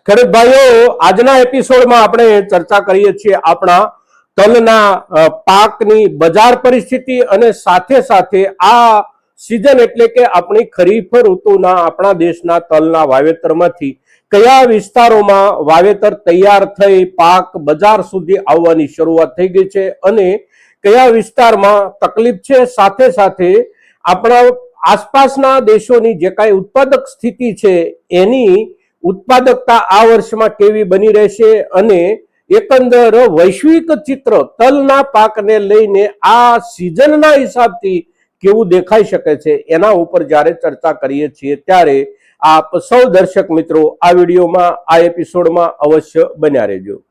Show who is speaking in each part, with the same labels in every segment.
Speaker 1: ખેડૂત ભાઈઓ, આજના એપિસોડમાં આપણે ચર્ચા કરીએ છીએ આપણા તલના પાકની બજાર પરિસ્થિતિ અને સાથે સાથે આ સિઝન એટલે કે આપણી ખરીફ ઋતુના આપણા દેશના તલના વાવેતરમાંથી કયા વિસ્તારોમાં વાવેતર તૈયાર થઈ પાક બજાર સુધી આવવાની શરૂઆત થઈ ગઈ છે અને કયા વિસ્તારમાં તકલીફ છે, સાથે સાથે આપણા આસપાસના દેશોની જે કાંઈ ઉત્પાદક સ્થિતિ છે એની ઉત્પાદકતા આ વર્ષમાં કેવી બની રહેશે અને એકંદર વૈશ્વિક ચિત્ર તલના પાકને લઈને આ સિઝનના હિસાબથી કેવું દેખાઈ શકે છે એના ઉપર જ્યારે ચર્ચા કરીએ છીએ ત્યારે આપ સૌ દર્શક મિત્રો આ વિડીયોમાં આ એપિસોડમાં અવશ્ય બન્યા રહેજો।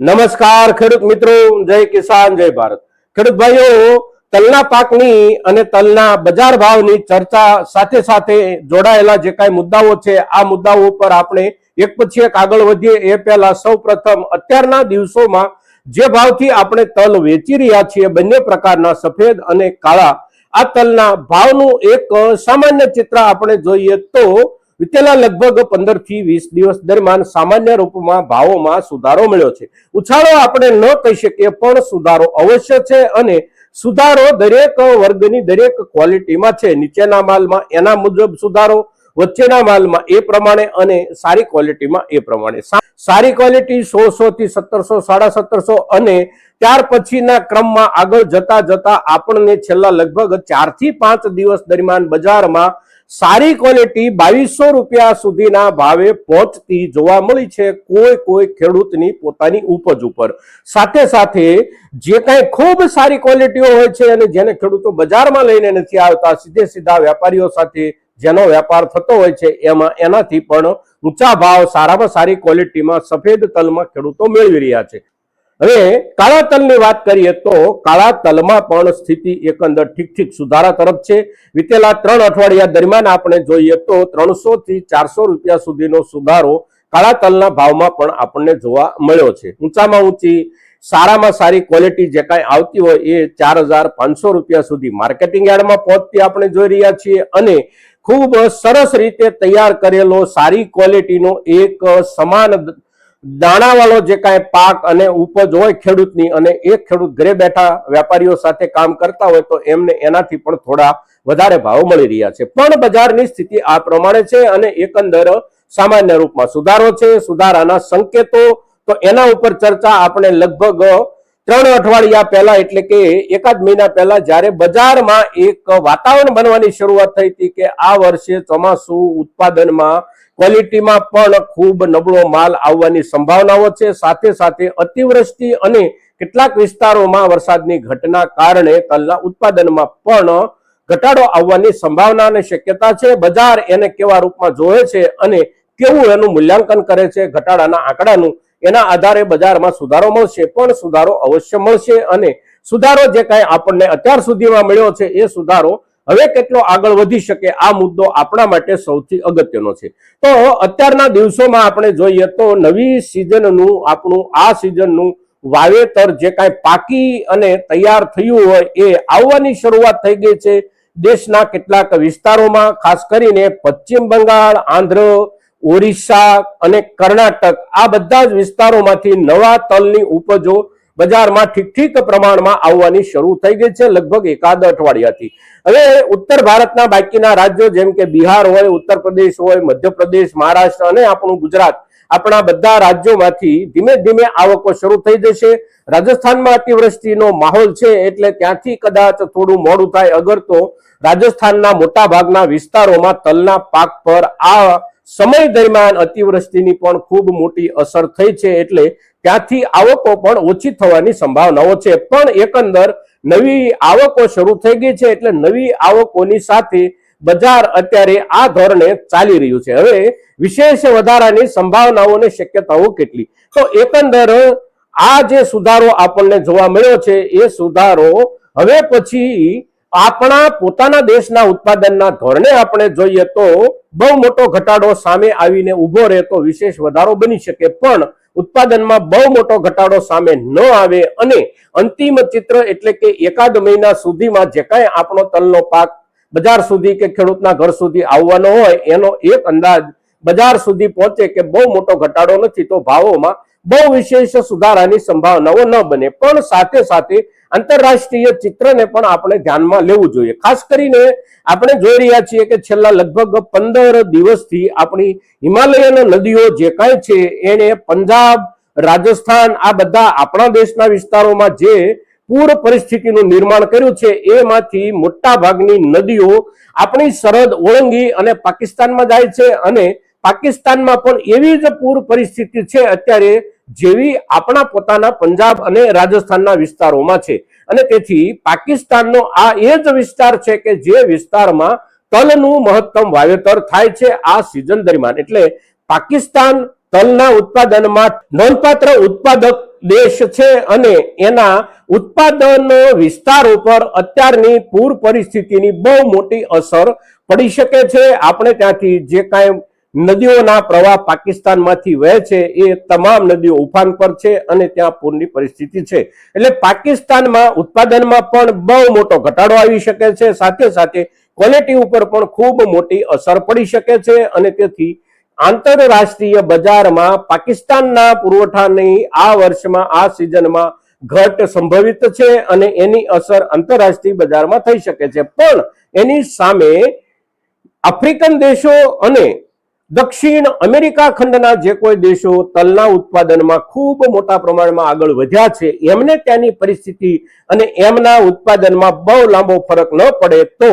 Speaker 1: નમસ્કાર ખેડૂત મિત્રો, જય કિસાન જય ભારત। ખેડૂત ભાઈઓ, તલના પાકની અને તલના બજાર ભાવની ચર્ચા સાથે સાથે જોડાયેલા જે કાંઈ મુદ્દાઓ છે આ મુદ્દાઓ પર આપણે એક પછી એક આગળ વધીએ એ પહેલા સૌ પ્રથમ અત્યારના દિવસોમાં જે ભાવથી આપણે તલ વેચી રહ્યા છીએ બંને પ્રકારના સફેદ અને કાળા આ તલના ભાવનું એક સામાન્ય ચિત્ર આપણે જોઈએ તો વિતેલા લગભગ 15 થી 20 દિવસ દરમિયાન સામાન્ય રૂપમાં ભાવોમાં સુધારો મળ્યો છે। ઉછાળો આપણે ન કહી શકીએ પણ સુધારો અવશ્ય છે અને સુધારો દરેક વર્ગની દરેક ક્વોલિટીમાં છે। નીચેના માલમાં એના મુજબ સુધારો, વચ્ચેના માલમાં એ પ્રમાણે અને સારી ક્વોલિટીમાં એ પ્રમાણે। સારી ક્વોલિટી 1600 થી 1700, 1750 અને ત્યાર પછીના ક્રમમાં આગળ જતા જતા આપણને છેલ્લા લગભગ 4 થી 5 દિવસ દરમિયાન બજારમાં સારી ક્વોલિટી 2200 રૂપિયા સુધીના ભાવે પહોંચતી જોવા મળી છે કોઈ ખેડૂતની પોતાની ઉપજ ઉપર। સાથે સાથે જે કાંઈ ખૂબ સારી ક્વોલિટીઓ હોય છે અને જેને ખેડૂતો બજારમાં લઈને નથી આવતા, સીધે સીધા વેપારીઓ સાથે જેનો વેપાર થતો હોય છે એમાં એનાથી પણ ઊંચા ભાવ સારામાં સારી ક્વોલિટીમાં સફેદ તલમાં ખેડૂતો મેળવી રહ્યા છે। હવે કાળા તલની વાત કરીએ તો કાળા તલમાં પણ સ્થિતિ એકંદર ઠીક સુધારા તરફ છે। વિતેલા 3 અઠવાડિયા દરમિયાન આપણે જોઈએ તો 300 થી 400 રૂપિયા સુધીનો સુધારો કાળા તલના ભાવમાં પણ આપણને જોવા મળ્યો છે। ઊંચામાં ઊંચી સારામાં સારી ક્વોલિટી જે કાંઈ આવતી હોય એ 4500 રૂપિયા સુધી માર્કેટિંગ યાર્ડમાં પહોંચતી આપણે જોઈ રહ્યા છીએ અને ખૂબ સરસ રીતે તૈયાર કરેલો સારી ક્વોલિટીનો એક સમાન દાણાવાળો જે કાંઈ પાક અને ઉપજ હોય ખેડૂતની અને એ ખેડૂત ઘરે બેઠા વેપારીઓ સાથે કામ કરતા હોય તો એમને એનાથી પણ થોડા વધારે ભાવ મળી રહ્યા છે। પણ બજારની સ્થિતિ આ પ્રમાણે છે અને એકંદર સામાન્ય રૂપમાં સુધારો છે। સુધારાના સંકેતો તો એના ઉપર ચર્ચા આપણે લગભગ 3 અઠવાડિયા પહેલા એટલે કે એકાદ મહિના પહેલા જ્યારે બજારમાં એક વાતાવરણ બનવાની શરૂઆત થઈ હતી કે આ વર્ષે ચોમાસુ ઉત્પાદનમાં ક્વોલિટીમાં પણ ખૂબ નબળો માલ આવવાની સંભાવનાઓ છે। સાથે સાથે અતિવૃષ્ટિ અને કેટલાક વિસ્તારોમાં વરસાદની ઘટના કારણે તલના ઉત્પાદનમાં પણ ઘટાડો આવવાની સંભાવના અને શક્યતા છે। બજાર એને કેવા રૂપમાં જોવે છે અને કેવું એનું મૂલ્યાંકન કરે છે ઘટાડાના આંકડાનું એના આધારે બજારમાં સુધારો મળશે, પણ સુધારો અવશ્ય મળશે અને સુધારો જે કાંઈ આપણને અત્યાર સુધીમાં મળ્યો છે એ સુધારો હવે કેટલો આગળ વધી શકે આ મુદ્દો આપણા માટે સૌથી અગત્યનો છે। તો અત્યારના દિવસોમાં આપણે જોઈએ તો નવી સિઝનનું આપણું આ સિઝનનું વાવેતર જે કાંઈ પાકી અને તૈયાર થયું હોય એ આવવાની શરૂઆત થઈ ગઈ છે દેશના કેટલાક વિસ્તારોમાં, ખાસ કરીને પશ્ચિમ બંગાળ, આંધ્ર, ઓરિસ્સા અને કર્ણાટક આ બધા જ વિસ્તારોમાંથી નવા તલની ઉપજો બજારમાં ઠીક પ્રમાણમાં આવવાની શરૂ થઈ ગઈ છે લગભગ એકાદ અઠવાડિયાથી। હવે ઉત્તર ભારતના બાકીના રાજ્યો જેમ કે બિહાર હોય, ઉત્તર પ્રદેશ હોય, મધ્યપ્રદેશ, મહારાષ્ટ્ર અને આપણું ગુજરાત આપણા બધા રાજ્યોમાંથી ધીમે ધીમે આવકો શરૂ થઈ જશે। રાજસ્થાનમાં અતિવૃષ્ટિનો માહોલ છે એટલે ત્યાંથી કદાચ થોડું મોડું થાય અગર તો રાજસ્થાનના મોટા ભાગના વિસ્તારોમાં તલના પાક પર આ સમય દરમિયાન અતિવૃષ્ટિની પણ ખૂબ મોટી અસર થઈ છે એટલે ત્યાંથી આવકો પણ ઓછી થવાની સંભાવનાઓ છે। પણ એકંદર નવી આવકો શરૂ થઈ ગઈ છે એટલે નવી આવકોની સાથે બજાર અત્યારે આ ધોરણે ચાલી રહ્યું છે। હવે વિશેષ વધારાની સંભાવનાઓ અને શક્યતાઓ કેટલી, તો એકંદર આ જે સુધારો આપણને જોવા મળ્યો છે એ સુધારો હવે પછી આપણા પોતાના દેશના ઉત્પાદનના ધોરણે આપણે જોઈએ તો બહુ મોટો ઘટાડો સામે આવીને ઉભો રહે તો વિશેષ વધારો બની શકે, પણ ઉત્પાદનમાં બહુ મોટો ઘટાડો સામે ન આવે અને અંતિમ ચિત્ર એટલે કે એકાદ મહિના સુધીમાં જે કાંઈ આપણો તલનો પાક બજાર સુધી કે ખેડૂતના ઘર સુધી આવવાનો હોય એનો એક અંદાજ બજાર સુધી પહોંચે કે બહુ મોટો ઘટાડો નથી તો ભાવોમાં બહુ વિશેષ સુધારાની સંભાવનાઓ ન બને, પણ સાથે સાથે આંતરરાષ્ટ્રીય ચિત્રને પણ આપણે ધ્યાનમાં લેવું જોઈએ. ખાસ કરીને આપણે જોઈ રહ્યા છીએ કે છેલ્લા લગભગ 15 દિવસથી આપણી હિમાલયન નદીઓ જે કાંઈ છે એને પંજાબ, રાજસ્થાન આ બધા આપણા દેશના વિસ્તારોમાં જે પૂર પરિસ્થિતિનું નિર્માણ કર્યું છે એમાંથી મોટા ભાગની નદીઓ આપણી સરહદ ઓળંગી અને પાકિસ્તાનમાં જાય છે, અને પાકિસ્તાનમાં પણ એવી જ પૂર પરિસ્થિતિ છે અત્યારે જેવી આપણા પોતાના પંજાબ અને રાજસ્થાનના વિસ્તારોમાં છે. અને તેથી પાકિસ્તાનનો આ એ જ વિસ્તાર છે કે જે વિસ્તારમાં તલનું મહત્તમ વાવેતર થાય છે આ સિઝન દરમિયાન. એટલે પાકિસ્તાન તલના ઉત્પાદનમાં નોંધપાત્ર ઉત્પાદક દેશ છે અને એના ઉત્પાદન વિસ્તાર ઉપર અત્યારની પૂર પરિસ્થિતિની બહુ મોટી અસર પડી શકે છે. આપણે ત્યાંથી જે કાંઈ નદીઓના પ્રવાહ પાકિસ્તાનમાંથી વહે છે એ તમામ નદીઓ ઉફાન પર છે અને ત્યાં પૂરની પરિસ્થિતિ છે. એટલે પાકિસ્તાનમાં ઉત્પાદનમાં પણ બહુ મોટો ઘટાડો આવી શકે છે, સાથે સાથે ક્વોલિટી ઉપર પણ ખૂબ મોટી અસર પડી શકે છે. અને તેથી આંતરરાષ્ટ્રીય બજારમાં પાકિસ્તાનના પુરવઠાની આ વર્ષમાં આ સિઝનમાં ઘટ સંભવિત છે અને એની અસર આંતરરાષ્ટ્રીય બજારમાં થઈ શકે છે. પણ એની સામે આફ્રિકન દેશો અને દક્ષિણ અમેરિકા ખંડના જે કોઈ દેશો તલના ઉત્પાદનમાં ખૂબ મોટા પ્રમાણમાં આગળ વધ્યા છે એમને ત્યાંની પરિસ્થિતિ અને એમના ઉત્પાદનમાં બહુ લાંબો ફરક ન પડે તો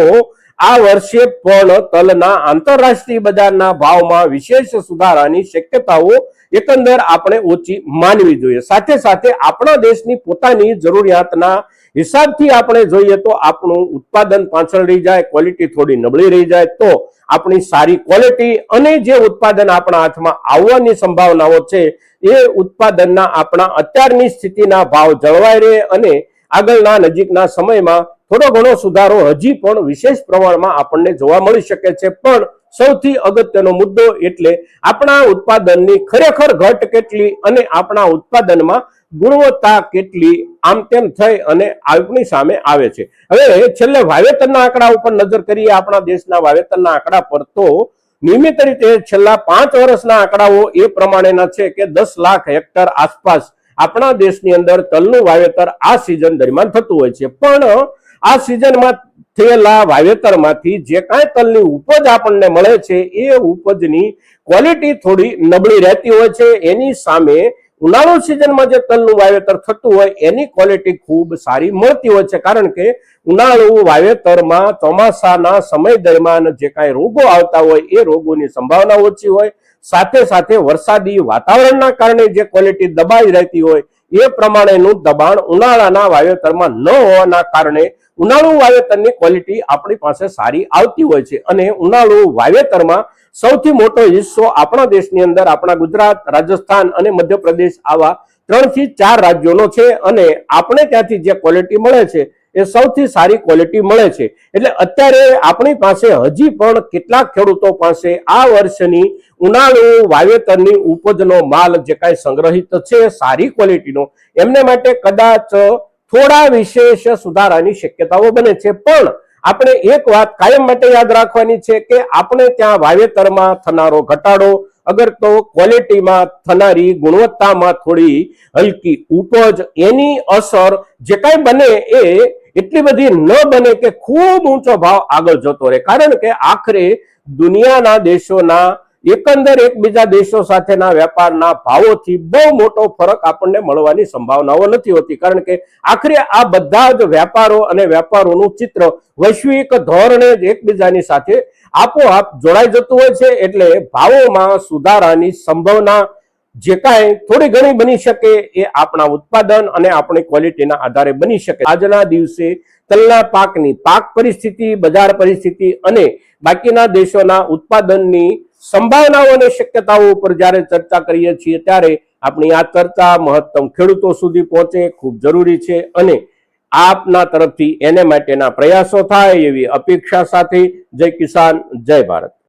Speaker 1: આ વર્ષે પણ તલના આંતરરાષ્ટ્રીય બજારના ભાવમાં વિશેષ સુધારાની શક્યતાઓ એકંદર આપણે ઓછી માનવી જોઈએ. સાથે સાથે આપણા દેશની પોતાની જરૂરિયાતના હિસાબથી આપણે જોઈએ તો આપણું ઉત્પાદન પાછળ રહી જાય, ક્વોલિટી થોડી નબળી રહી જાય તો આપણી સારી ક્વોલિટી અને જે ઉત્પાદન આપણા હાથમાં આવવાની સંભાવનાઓ છે એ ઉત્પાદનના આપણા અત્યારની સ્થિતિના ભાવ જળવાઈ રહે અને આગળના નજીકના સમયમાં થોડો ઘણો સુધારો હજી પણ વિશેષ પ્રમાણમાં આપણને જોવા મળી શકે છે. પણ સૌથી અગત્યનો મુદ્દો એટલે આપણા ઉત્પાદનની ખરેખર ઘટ કેટલી અને આપણા ઉત્પાદનમાં ગુણવત્તા કેટલી આમ તેમ થઈ અને આપણી સામે આવે છે. હવે છેલ્લે વાવેતરના આંકડા ઉપર નજર કરીએ, આપણા દેશના વાવેતરના આંકડા પર તો નિયમિત રીતે છેલ્લા 5 વર્ષના આંકડાઓ એ પ્રમાણેના છે કે 10 લાખ હેક્ટર આસપાસ આપણા દેશની અંદર તલનું વાવેતર આ સિઝન દરમિયાન થતું હોય છે. પણ આ સિઝનમાં થયેલા વાવેતરમાંથી જે કાંઈ તલની ઉપજ આપણને મળે છે એ ઉપજની ક્વોલિટી થોડી નબળી રહેતી હોય છે. એની સામે ઉનાળુ સિઝનમાં જે તલનું વાવેતર થતું હોય એની ક્વોલિટી ખૂબ સારી મળતી હોય છે, કારણ કે ઉનાળુ વાવેતરમાં ચોમાસાના સમય દરમિયાન જે કાંઈ રોગો આવતા હોય એ રોગોની સંભાવના ઓછી હોય. સાથે સાથે વરસાદી વાતાવરણના કારણે જે ક્વોલિટી દબાઈ રહેતી હોય એ પ્રમાણેનું દબાણ ઉનાળાના વાવેતરમાં ન હોવાના કારણે ઉનાળુ વાવેતરની ક્વોલિટી આપણી પાસે સારી આવતી હોય છે. અને ઉનાળુ વાવેતરમાં સૌથી મોટો હિસ્સો આપણા દેશની અંદર આપણા ગુજરાત, રાજસ્થાન અને મધ્યપ્રદેશ આવા 3 થી 4 રાજ્યોનો છે અને આપણે ત્યાંથી જે ક્વોલિટી મળે છે એ સૌથી સારી ક્વોલિટી મળે છે. એટલે અત્યારે આપણી પાસે હજી પણ કેટલાક ખેડૂતો પાસે આ વર્ષની ઉનાળુ વાવેતરની ઉપજનો માલ જે કાંઈ સંગ્રહિત છે સારી ક્વોલિટીનો, એમને માટે કદાચ થોડા વિશેષ સુધારાની શક્યતાઓ બને છે. પણ આપણે એક વાત કાયમ માટે યાદ રાખવાની છે કે આપણે ત્યાં વાવેતરમાં થનારો ઘટાડો અગર તો ક્વોલિટીમાં થનારી ગુણવત્તામાં થોડી હલકી ઉપજ એની અસર જે કાંઈ બને એ એટલી બધી ન બને કે ખૂબ ઊંચો ભાવ આગળ જતો રહે, કારણ કે આખરે દુનિયાના દેશોના એકંદર એકબીજા દેશો સાથેના વેપારના ભાવોથી બહુ મોટો ફરક આપણને મળવાની સંભાવનાઓ નથી હોતી, કારણ કે આખરે આ બધા જ વેપારો અને વેપારોનું ચિત્ર વૈશ્વિક ધોરણે જ એકબીજાની સાથે આપોઆપ જોડાઈ જતું હોય છે. એટલે ભાવોમાં સુધારાની સંભાવના જે કાંઈ થોડી ઘણી બની શકે એ આપણા ઉત્પાદન અને આપણી ક્વોલિટીના આધારે બની શકે. આજના દિવસે તલના પાકની પાક પરિસ્થિતિ, બજાર પરિસ્થિતિ અને બાકીના દેશોના ઉત્પાદનની સંભાવનાઓ અને શક્યતાઓ ઉપર જ્યારે ચર્ચા કરીએ છીએ ત્યારે આપણી આ ચર્ચા મહત્તમ ખેડૂતો સુધી પહોંચે ખૂબ જરૂરી છે અને આપના તરફથી એને માટેના પ્રયાસો થાય એવી અપેક્ષા સાથે જય કિસાન, જય ભારત.